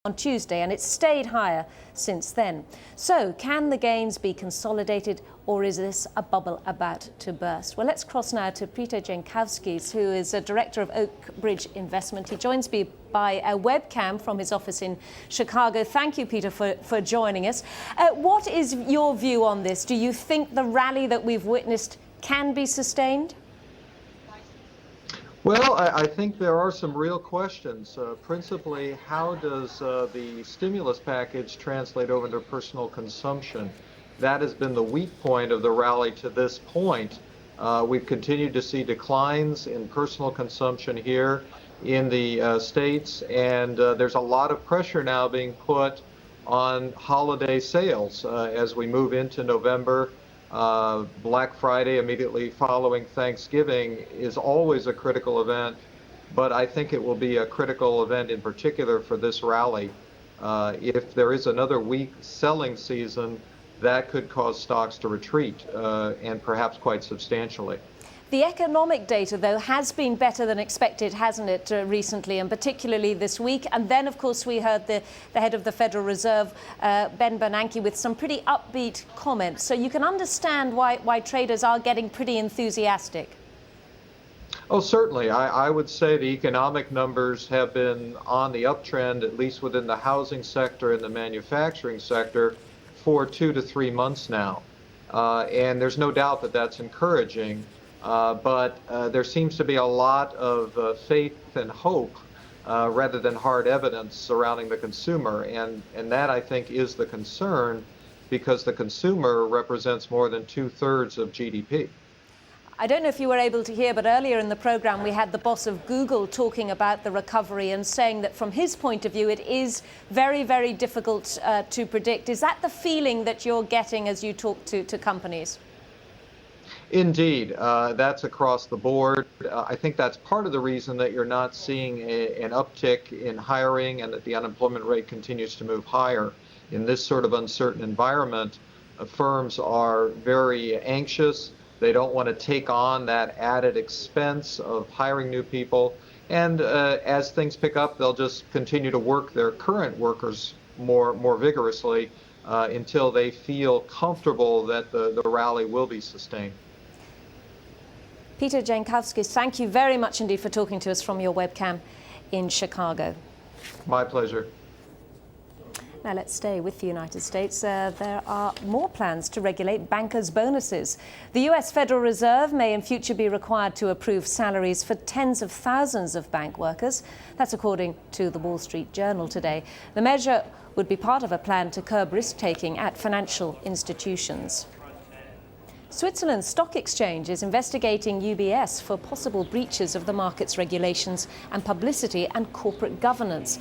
on Tuesday, and it's stayed higher since then. So can the gains be consolidated, or is this a bubble about to burst? Well, let's cross now to Peter Jankowskis, who is a director of Oakbridge Investment. He joins me by a webcam from his office in Chicago. Thank you, Peter, for joining us. What is your view on this? Do you think the rally that we've witnessed can be sustained? Well, I think there are some real questions. Principally, how does the stimulus package translate over into personal consumption? That has been the weak point of the rally to this point. We've continued to see declines in personal consumption here in the States, and there's a lot of pressure now being put on holiday sales as we move into November. Black Friday, immediately following Thanksgiving, is always a critical event, but I think it will be a critical event in particular for this rally. If there is another weak selling season, that could cause stocks to retreat, and perhaps quite substantially. The economic data, though, has been better than expected, hasn't it, recently, and particularly this week. And then, of course, we heard the head of the Federal Reserve, Ben Bernanke, with some pretty upbeat comments. So you can understand why traders are getting pretty enthusiastic. Oh, certainly. I would say the economic numbers have been on the uptrend, at least within the housing sector and the manufacturing sector, for 2 to 3 months now. And there's no doubt that that's encouraging. But there seems to be a lot of faith and hope rather than hard evidence surrounding the consumer. And that, I think, is the concern, because the consumer represents more than 2/3 of GDP. I don't know if you were able to hear, but earlier in the program we had the boss of Google talking about the recovery and saying that from his point of view it is very, very difficult to predict. Is that the feeling that you're getting as you talk to companies? Indeed, that's across the board. I think that's part of the reason that you're not seeing an uptick in hiring and that the unemployment rate continues to move higher. In this sort of uncertain environment, firms are very anxious. They don't want to take on that added expense of hiring new people. And as things pick up, they'll just continue to work their current workers more vigorously until they feel comfortable that the rally will be sustained. Peter Jankowskis, thank you very much indeed for talking to us from your webcam in Chicago. My pleasure. Now let's stay with the United States. There are more plans to regulate bankers' bonuses. The US Federal Reserve may in future be required to approve salaries for tens of thousands of bank workers. That's according to the Wall Street Journal today. The measure would be part of a plan to curb risk-taking at financial institutions. Switzerland's stock exchange is investigating UBS for possible breaches of the market's regulations and publicity and corporate governance.